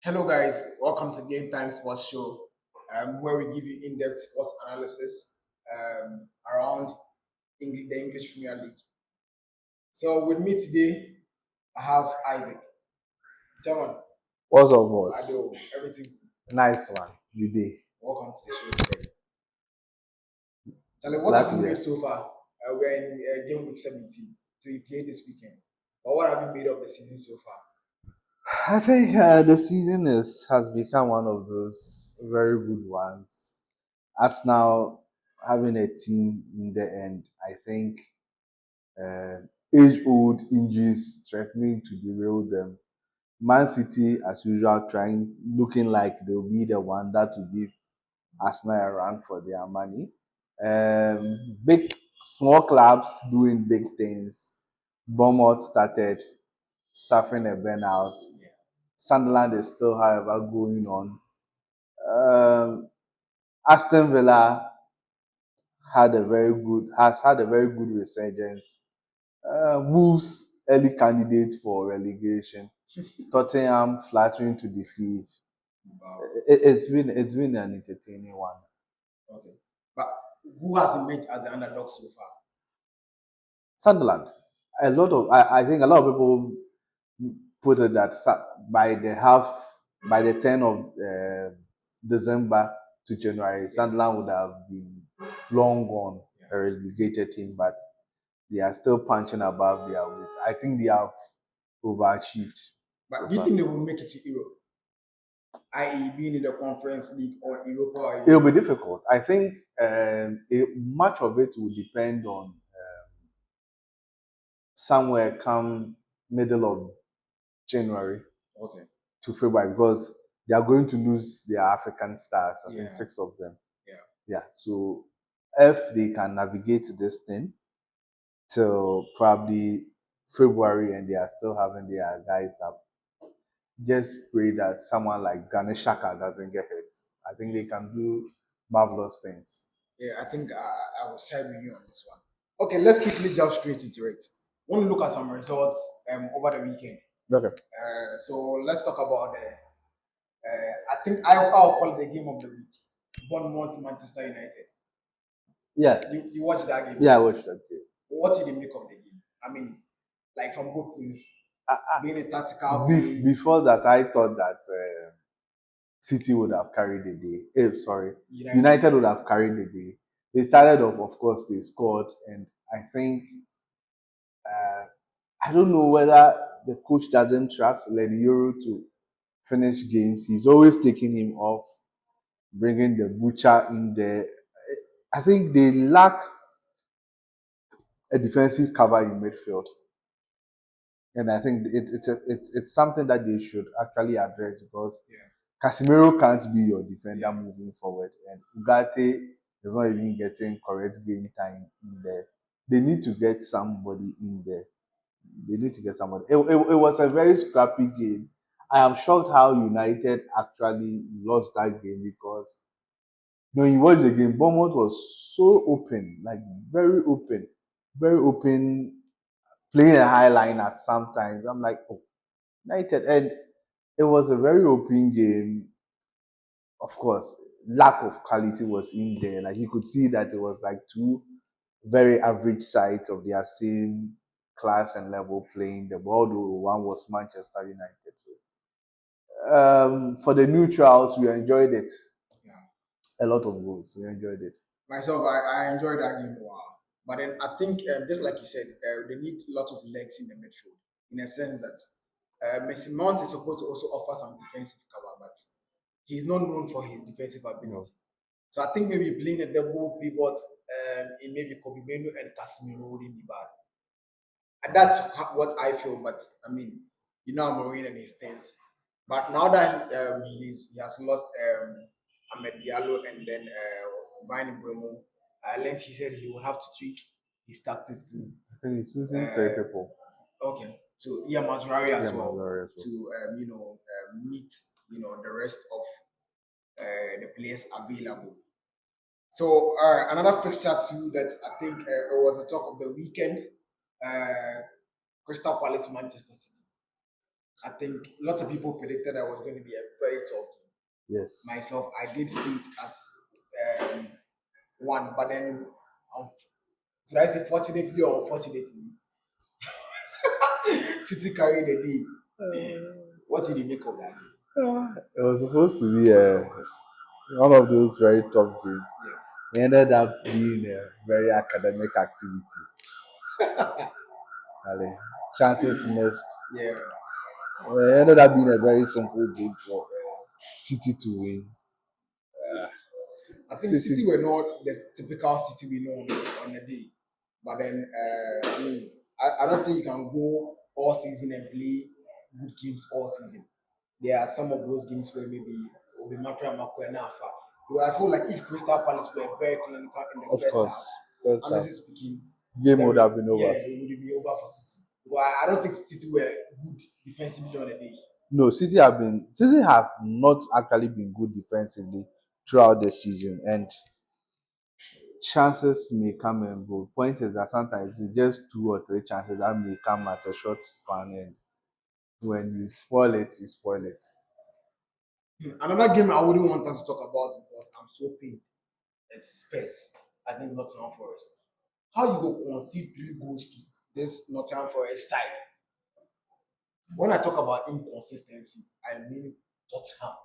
Hello, guys. Welcome to Game Time Sports Show, where we give you in-depth sports analysis around the English Premier League. So, with me today, I have Isaac. Gentlemen, What's up, boss? Ado, everything. Nice one. You did. Welcome to the show today. Charlie, what Glad have to you hear. made so far? We're in game week 17, so you played this weekend. But what have you made of the season so far? I think the season has become one of those very good ones. As now having a team in the end, I think uh, age-old injuries threatening to derail them. Man City, as usual, looking like they'll be the one that will give Arsenal a run for their money. Small clubs doing big things. Bournemouth started suffering a burnout. Sunderland is still, however, going on. Aston Villa has had a very good resurgence. Wolves early candidate for relegation. Tottenham flattering to deceive. Wow. It's been an entertaining one. Okay. But who has emerged as the underdog so far? Sunderland. I think a lot of people put it that by the 10th of December to January, Sunderland would have been long gone, a relegated team, but they are still punching above their weight. I think they have overachieved. But do you think they will make it to Europe? I.e., being in the Conference League or Europa? Or It'll be difficult. I think much of it will depend on somewhere come middle of January Okay. to February because they are going to lose their African stars. I think Yeah. 6 of them. Yeah. Yeah. So if they can navigate this thing till probably February and they are still having their guys up, just pray that someone like Ganesh Shaka doesn't get hurt. I think they can do marvelous things. Yeah, I think I will side with you on this one. Okay, let's quickly jump straight into it. Want to look at some results over the weekend. Okay. So let's talk about the. I think I'll call it the game of the week. Bournemouth Manchester United. Yeah. You watched that game? Yeah, I watched that game. What did you make of the game? I mean, like from both teams, being a tactical before that, I thought that City would have carried the day. Sorry, United would have carried the day. They started off, of course, they scored, and I think I don't know whether the coach doesn't trust Euro to finish games. He's always taking him off, bringing the butcher in there. I think they lack a defensive cover in midfield. And I think it's something that they should actually address because Casemiro can't be your defender moving forward, and Ugarte is not even getting correct game time in there. They need to get somebody in there. They need to get somebody. It was a very scrappy game. I am shocked how United actually lost that game because when you watch the game, Bournemouth was so open, like very open, playing a high line at some times. I'm like, oh, United. And it was a very open game. Of course, lack of quality was in there. Like you could see that it was like two very average sides of their same class and level playing the ball, though one was Manchester United. For the neutrals, we enjoyed it. A lot of goals. We enjoyed it. Myself, I enjoyed that game. Wow. But then I think, just like you said, they need a lot of legs in the midfield, in a sense that Messi Mount is supposed to also offer some defensive cover, but he's not known for his defensive ability. No. So I think maybe playing a double pivot in maybe Kobe Menu and Casemiro wouldn't be bad. And that's what I feel. But I mean, you know, Mourinho and his things. But now that he has lost Ahmed Diallo and then Brian Bremo, I learned he said he will have to tweak his tactics too. I think he's using 3 people. Okay, so yeah, Mazurari as well to meet the rest of the players available. So another fixture too that I think it was the talk of the weekend. Crystal Palace, Manchester City. I think lots of people predicted that was going to be a very tough game. Yes. Myself, I did see it as um, one, but then should I say fortunately or unfortunately, City carried the day. What did you make of that game? It was supposed to be one of those very tough games. Yeah. It ended up being a very academic activity. Ali, chances missed. Yeah. It ended up being a very simple game for City to win. I think City, City were not the typical City we know on the day. But then, I mean, I don't think you can go all season and play good games all season. There are some of those games where maybe it will be Mapra Makwe and Alpha. Because I feel like if Crystal Palace were very clinical in the of first half, course, first half, honestly speaking, game would have been over. yeah, it would be over for City. But I don't think City were good defensively on the day. No, City have not actually been good defensively throughout the season, and chances may come and go. Point is that sometimes it's just 2 or 3 chances that may come at a short span, and when you spoil it, you spoil it. Another game I wouldn't want us to talk about because I'm so pained. It's Spurs. I think Nottingham Forest. How you go concede 3 goals to this Nottingham Forest side? When I talk about inconsistency, I mean Tottenham.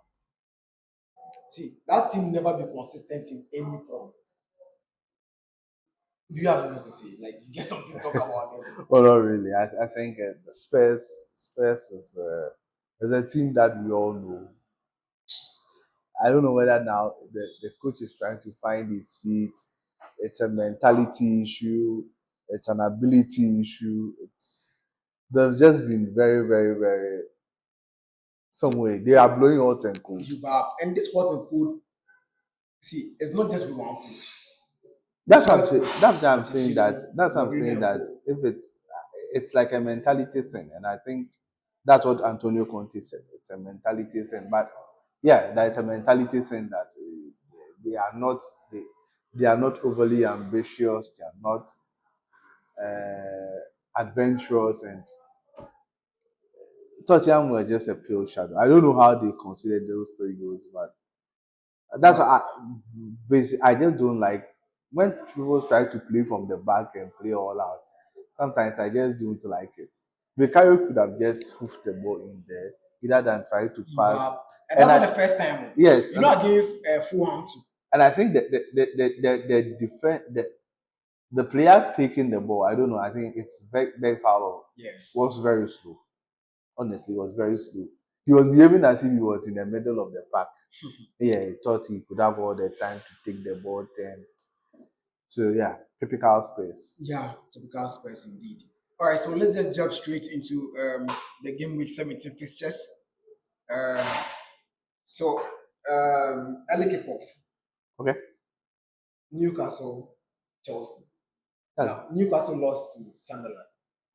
See, that team never be consistent in any form. Do you have anything to say? Like, you get something to talk about them? Well, not really. I think the Spurs is a team that we all know. I don't know whether now the coach is trying to find his feet. It's a mentality issue. It's an ability issue. They've just been very, very, very some way. They are blowing hot and cold. And this hot and cold, see, it's not just with one coach. That's what I'm saying. That's why I'm saying that. That's why I'm saying that if it's like a mentality thing, and I think that's what Antonio Conte said. It's a mentality thing, but yeah, that is a mentality thing that they are not they are not overly ambitious. They are not adventurous, and Tottenham were just a pale shadow. I don't know how they considered those 3 goals, but that's what basically I just don't like when people try to play from the back and play all out. Sometimes I just don't like it. Bekayo could have just hoofed the ball in there either than try to pass. And that's not the first time. Yes, you know against Fulham too. And I think that the player taking the ball, I don't know. I think it's very very foul. Yeah. Was very slow. Honestly, was very slow. He was behaving as if he was in the middle of the park. Yeah, he thought he could have all the time to take the ball 10. So yeah, typical Spurs. Yeah, typical Spurs indeed. All right, so let's just jump straight into the game week 17 fixtures. Uh, so early kickoff. Okay. Newcastle, Chelsea. Yeah. Now Newcastle lost to Sunderland.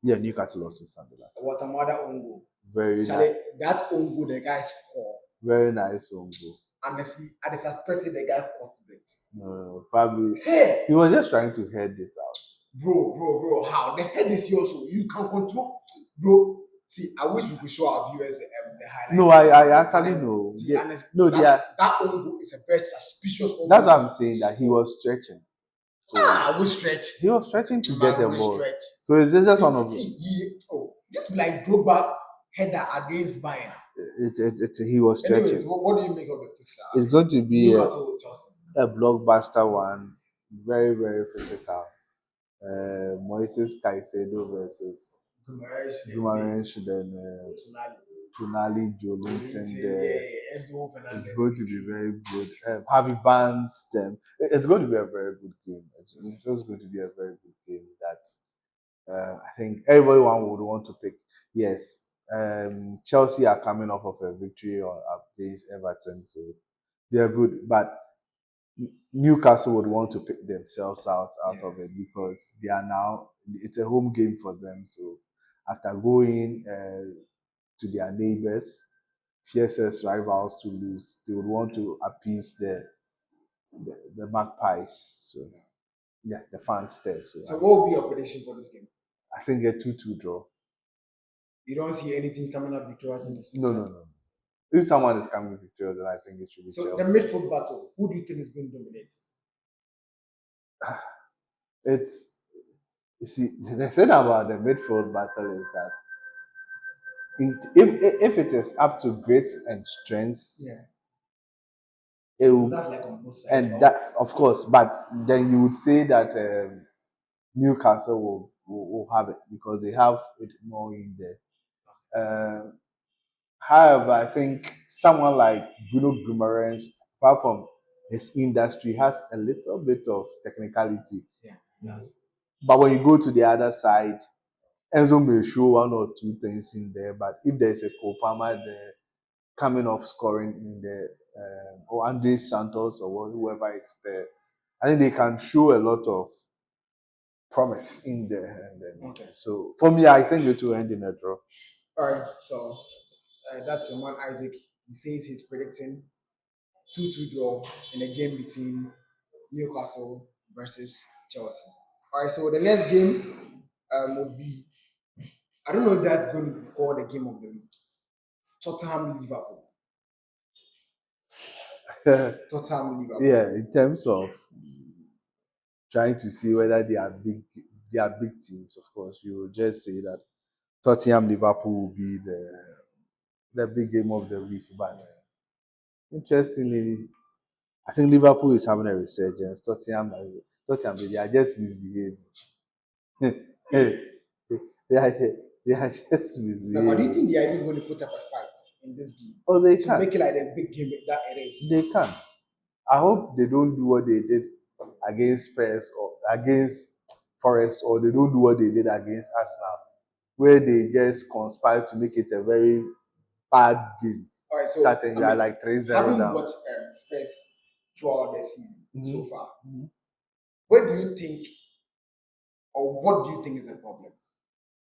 Yeah, Newcastle lost to Sunderland. What a mother own goal. Very Charlie, nice. that own goal the guy scored. Very nice own goal. Honestly, I suspected the guy caught it. No, probably. Hey! He was just trying to head it out. Bro, how? The head is yours, so you can control. Bro, see, I wish we could show our viewers the highlights. No, I actually know. See, Yeah, honestly, no, that own goal is a very suspicious own That's goal. what I'm saying, that he was stretching. So I will stretch. He was stretching to get the ball. Stretch. So is this just one of just be like Drogba header against Bayern. He was stretching. Anyways, what do you make of the fixture? It's going to be Chelsea. A blockbuster one, very very physical. Moises Caicedo versus Gumarensh, then Tonali, Jolinton there. It's going to be very good. Harvey Barnes, them. It's going to be a very good game. It's just going to be a very good game that I think everyone would want to pick. Yes, Chelsea are coming off of a victory against Everton, so they're good. But Newcastle would want to pick themselves out of it because they are now, it's a home game for them. So after going to their neighbors, fiercest rivals to lose, they would want to appease the Magpies. So yeah, the fans there. So what will be your prediction for this game? I think a 2-2 draw. You don't see anything coming up victorious in this No, no, future. no. If someone is coming victorious, then I think it should be So the Chelsea. midfield battle, who do you think is going to dominate? It's you see the thing about the midfield battle is that if it is up to grit and strength, Yeah, it will, that's like on both sides. and that of course, but then you would say that Newcastle will have it because they have it more in there. However, I think someone like Bruno Guimaraes, apart from his industry, has a little bit of technicality. Yeah, yes. But when you go to the other side, Enzo may show one or two things in there. But if there's a Cole Palmer there coming off scoring in there, or Andre Santos or whoever is there, I think they can show a lot of promise in there. And then, Okay. so for me, I think it will end in a draw. All right. So that's your man Isaac. He says he's predicting 2-2 draw in a game between Newcastle versus Chelsea. All right. So the next game would be, I don't know if that's going to be called the game of the week. Tottenham Liverpool. Tottenham Liverpool. Yeah, in terms of trying to see whether they are big teams, of course, you will just say that Tottenham Liverpool will be the big game of the week. But interestingly, I think Liverpool is having a resurgence. Tottenham, they are just misbehaving. they are just, they are just Now, but do you misbehaving. think they are even going to put up a fight in this game Oh, they to make can. it like the big game that it is? They can. I hope they don't do what they did against Spurs or against Forest, or they don't do what they did against Arsenal, where they just conspired to make it a very bad game. All right, so Starting, you are like 3-0 having down. watched Spurs throughout the season so Mhm. far, Mhm. what do you think, or what do you think is the problem?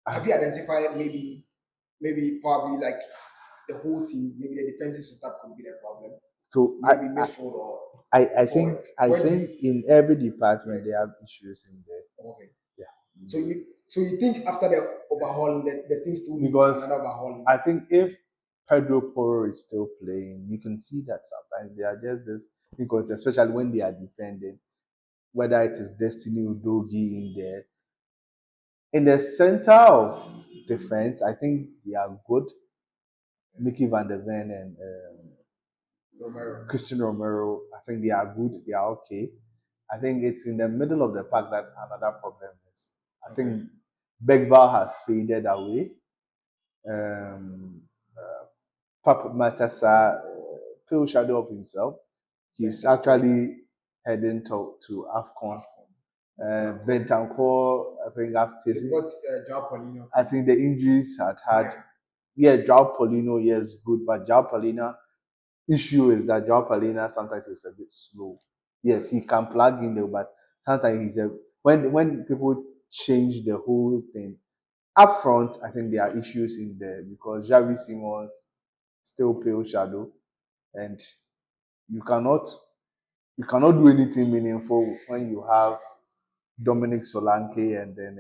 Have you identified maybe probably like the whole team, maybe the defensive setup could be the problem, So maybe midfield or forward? I Where do think you in every department right? they have issues in there. Okay. Yeah. So you think after the overhauling, the team still needs Because another overhauling? I think if Pedro Porro is still playing, you can see that sometimes they are just this, because especially when they are defending, whether it is Destiny Udogi in there. In the center of defense, I think they are good. Mickey Van der Ven and Romero. Christian Romero, I think they are good. They are okay. I think it's in the middle of the pack that another problem is. I think Begval has faded away. Um, Pap Matassa, pale shadow of himself. He's actually heading to AFCON. Bentancur, I think after They got Joao Paulinho. I think the injuries had yeah, Joao Paulino, yes, good, but Joao Paulina issue is that Joao Paulina sometimes is a bit slow. Yes, he can plug in there, but sometimes he's a when people change the whole thing up front, I think there are issues in there because Javi Simons still pale shadow, and you cannot you cannot do anything meaningful when you have Dominic Solanke and then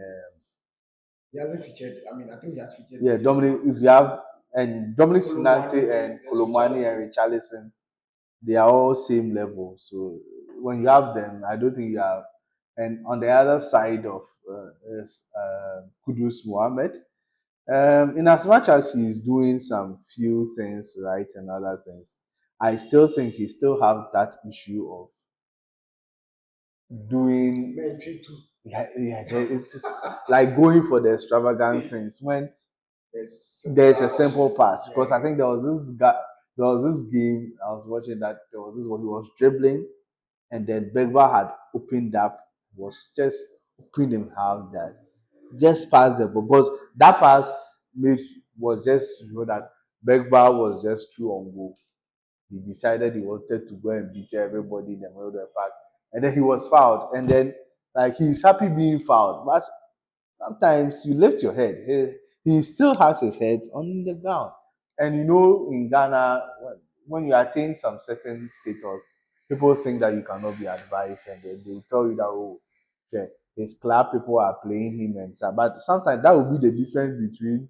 He hasn't featured. I mean, I think he has featured. yeah, Dominic. If you have and Dominic Solanke and there's Kolomani and Richarlison, they are all same level. So when you have them, I don't think you have. And on the other side of is Kudus Mohammed. In as much as he's doing some few things right and other things, I still think he still have that issue of doing yeah, it's like going for the extravagant things when there's a simple pass. Because I think there was this game I was watching that there was this one he was dribbling and then Begva had opened up, was just opened him half that just passed the ball. Because that pass made was just you know that Begva was just true on goal. He decided he wanted to go and beat everybody in the middle of the park. And then he was fouled. And then like he's happy being fouled. But sometimes you lift your head. He still has his head on the ground. And you know, in Ghana, when you attain some certain status, people think that you cannot be advised, and they tell you that oh, okay, his club people are playing him and stuff. But sometimes that will be the difference between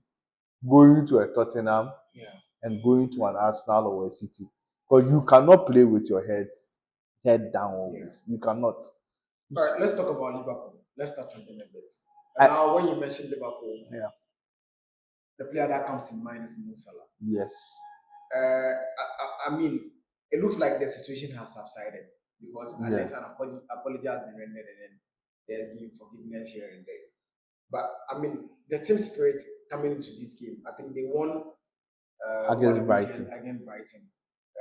going to a Tottenham Yeah. and going to an Arsenal or a City. Because you cannot play with your head down always. You cannot. All right, let's talk about Liverpool. Let's touch on them a bit. I- Now, when you mentioned Liverpool, Yeah. the player that comes in mind is Mo Salah. Yes. I mean, it looks like the situation has subsided because Yeah. at least an apology has been rendered and then there's been forgiveness here and there. But I mean, the team spirit coming into this game, I think they won Against over the Brighton. weekend against Brighton.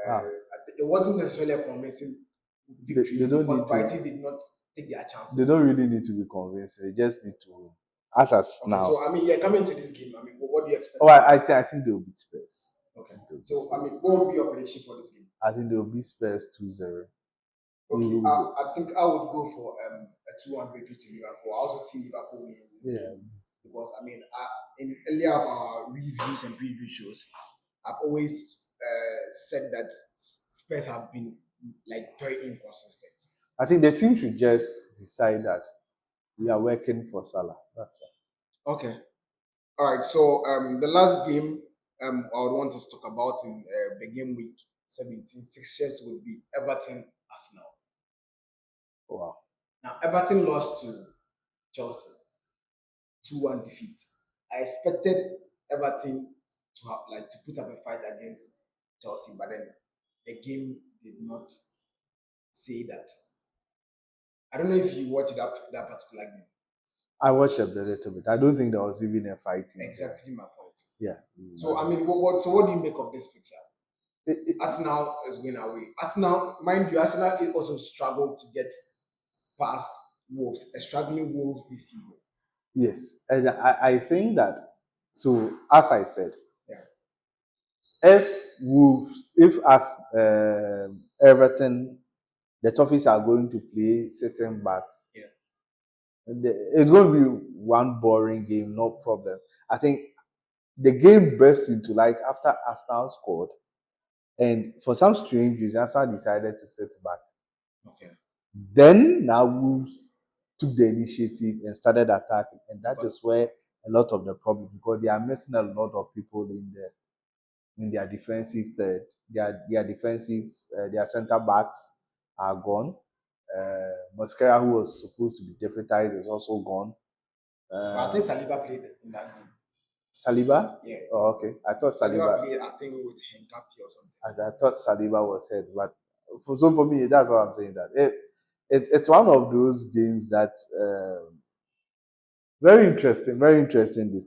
Wow. It wasn't necessarily a convincing victory They don't because need to. Brighton did not take their chances. They don't really need to be convinced. They just need to. As us Okay, now. so I mean, yeah, coming into this game, I mean, what do you expect? Oh, I think they will beat Spurs. Okay. They'll beat So I Spurs. mean, what would be your prediction for this game? I think they will beat Spurs 2-0. Okay, I think I would go for a 2-1 victory to Liverpool. I also see Liverpool winning this game because I mean, in earlier of our reviews and preview shows, I've always said that Spurs have been like very inconsistent. I think the team should just decide that we are working for Salah. That's right. Okay. All right. So the last game I would want us to talk about in the game week 17 fixtures would be Everton Arsenal. Wow. Now Everton lost to Chelsea 2-1 defeat. I expected Everton to have to put up a fight against Chelsea, but then the game did not say that. I don't know if you watched that particular game. I watched a little bit. I don't think there was even a fighting. Exactly my point. Yeah. So I mean, what do you make of this fixture? Arsenal is going away. Arsenal, mind you, Arsenal also struggled to get past Wolves, a struggling Wolves this season. Yes, and I think that. So as I said, if as Everton, the Toffees are going to play sitting back, it's going to be one boring game, no problem. I think the game burst into light after Arsenal scored, and for some strange reason, Arsenal decided to sit back. Okay. Then now Wolves took the initiative and started attacking, and that is where a lot of the problem, because they are missing a lot of people in their defensive third. Their center backs are gone. Mosquera, who was supposed to be deputized, is also gone. But I think Saliba played in that game. Saliba? Yeah. Oh, okay. I thought Saliba played, I think, with Henkapi or something. I thought Saliba was hurt, but for me, that's what I'm saying. That it's one of those games that very interesting.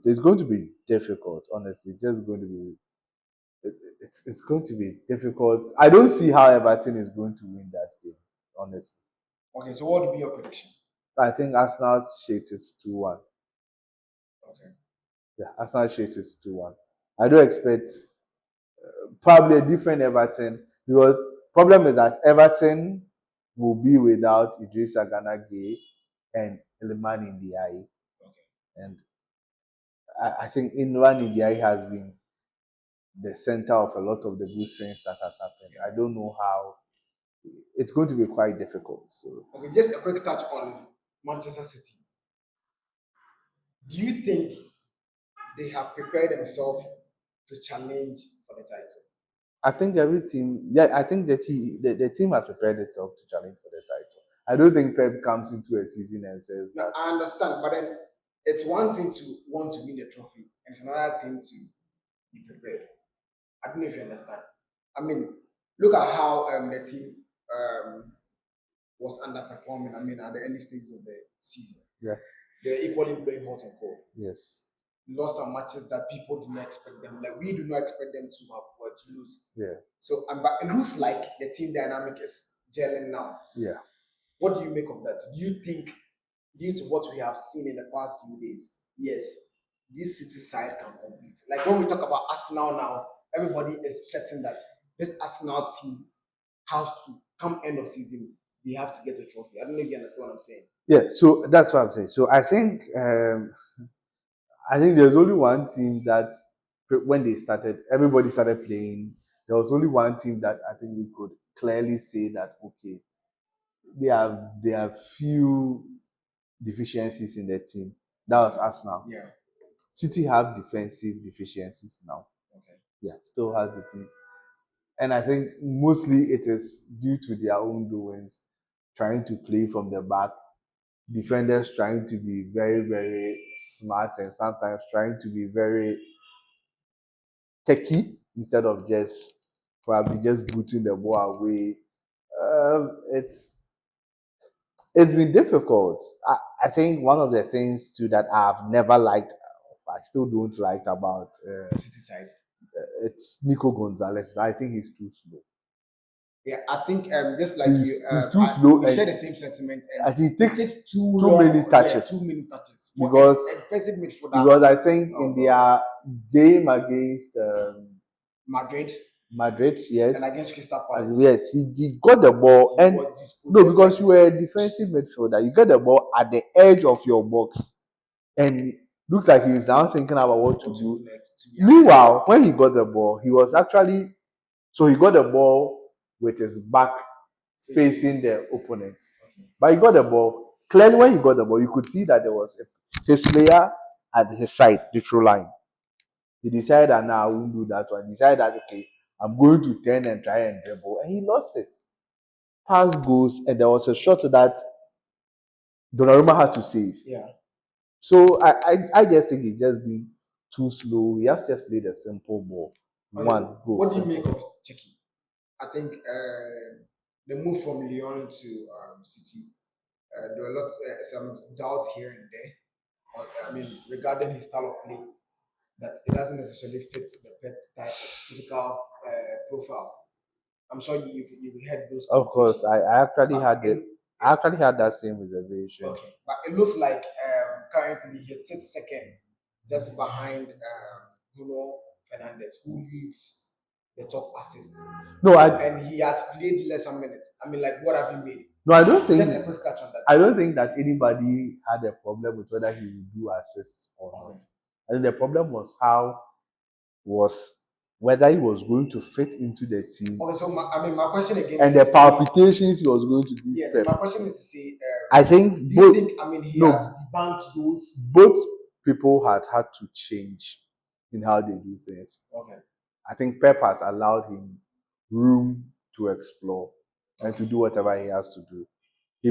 It's going to be difficult, honestly. Just going to be. It's going to be difficult. I don't see how Everton is going to win that game, honestly. Okay, so what would be your prediction? I think Arsenal shades is 2-1. Okay. Yeah, Arsenal shades is 2-1. I don't expect probably a different Everton, because problem is that Everton will be without Idrissa Gana Gueye and Iliman Ndiaye. Okay. And I think Iliman Ndiaye has been the center of a lot of the good things that has happened. I don't know how. It's going to be quite difficult. So okay, just a quick touch on Manchester City. Do you think they have prepared themselves to challenge for the title? I think every team, I think the team has prepared itself to challenge for the title. I don't think Pep comes into a season and says that. I understand, but then it's one thing to want to win the trophy, and it's another thing to be prepared. I don't know if you understand. I mean, look at how the team was underperforming. I mean, at the early stages of the season. Yeah. They're equally playing hot and cold. Yes. Lost some matches that people did not expect them. Like we do not expect them to have or to lose. Yeah. So, but it looks like the team dynamic is gelling now. Yeah. What do you make of that? Do you think, due to what we have seen in the past few days, yes, this City side can compete? Like when we talk about Arsenal now, everybody is certain that this Arsenal team has to come end of season, they have to get a trophy. I don't know if you understand what I'm saying. Yeah, so that's what I'm saying. So I think there's only one team that when they started, everybody started playing. There was only one team that I think we could clearly say that okay, there are few deficiencies in the team. That was Arsenal. Yeah. City have defensive deficiencies now. Okay. Yeah, still have defense. And I think mostly it is due to their own doings, trying to play from the back, defenders trying to be very, very smart and sometimes trying to be very techy instead of just probably just booting the ball away. It's been difficult. I think one of the things too that I've never liked, I still don't like about City side. it's Nico Gonzalez. I think he's too slow. Yeah, I think just like he's too slow, we and share the same sentiment. I think It takes too many long. touches. Yeah, too many touches for because a defensive midfielder. because I think in their game against Madrid, yes, and against Crystal Palace, yes, he got the ball, he and was no, because dispossessed you were a defensive midfielder, you get the ball at the edge of your box, and it looks like he's now thinking about what to do. next. Meanwhile, when he got the ball, he was actually he got the ball with his back facing the opponent. But he got the ball. Clearly, when he got the ball, you could see that there was his player at his side, the throw line. He decided that now I won't do that one. He decided that, okay, I'm going to turn and try and dribble. And he lost it. Pass goes, and there was a shot that Donnarumma had to save. Yeah. So I just think he's just been too slow. He has just played a simple ball. One goal. What do you make of Cheki? I think the move from Lyon to City, there were a lot some doubt here and there. I mean, regarding his style of play, that it doesn't necessarily fit the Pep type typical profile. I'm sure you heard those. Of course, I actually had that same reservation. Okay, but it looks like currently he sits second, just behind Bruno Fernandes, who leads the top assists. No, and he has played lesser minutes. I mean, like, what have you made? No, I don't think. Just a quick catch on that. I don't think that anybody had a problem with whether he would do assists or not. I think the problem was whether he was going to fit into the team. Okay, so my question again. And the palpitations he was going to do. Yes, my question is to say. I think both. He has debunked those. Both people had to change in how they do things. Okay. I think Pep has allowed him room to explore and to do whatever he has to do. He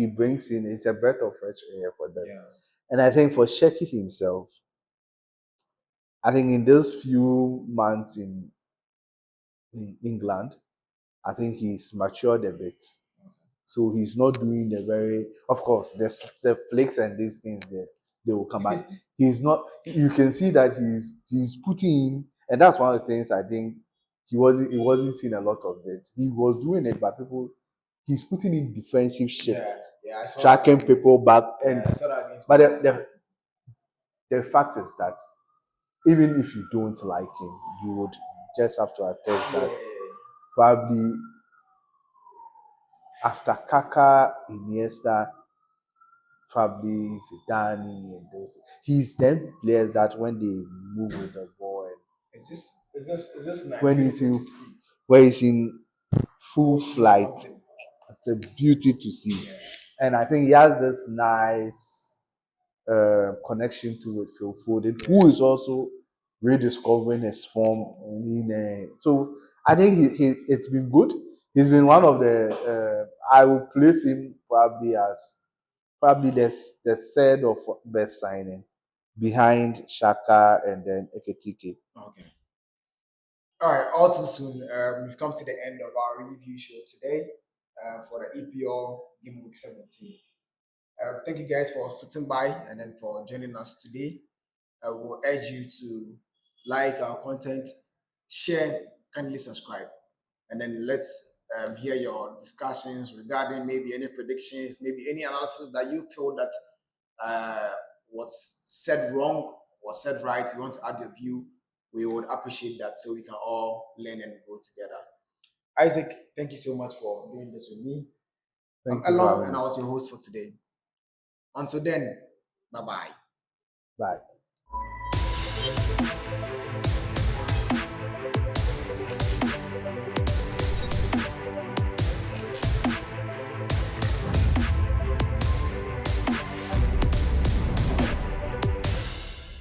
brings in, it's a breath of fresh air for them. Yeah. And I think for Shecky himself, I think in those few months in England, I think he's matured a bit. So he's not doing the very, of course, the flicks and these things there, they will come back. He's not, you can see that he's putting in, and that's one of the things I think he wasn't seeing a lot of it. He was doing it, but he's putting in defensive shifts, tracking people back, and but the fact is that even if you don't like him, you would just have to attest that probably after Kaka, Iniesta, probably Zidane and those, he's them players that when they move with the ball and is this nice when he's in full flight, it's a beauty to see. Yeah. And I think he has this nice connection to with Phil Foden, who is also rediscovering his form. And so I think it's been good. He's been one of the. I will place him probably as the third or best signing, behind Shaka and then Ekitike. Okay. All right. All too soon. We've come to the end of our review show today for the EPL Game Week 17. Thank you guys for sitting by and then for joining us today. I will urge you to like our content, share, kindly subscribe, and then let's hear your discussions regarding maybe any predictions, maybe any analysis that you feel that was said wrong or said right. You want to add your view, we would appreciate that so we can all learn and grow together. Isaac, thank you so much for doing this with me. I'm Elon, and I was your host for today. Until then, bye-bye. Bye.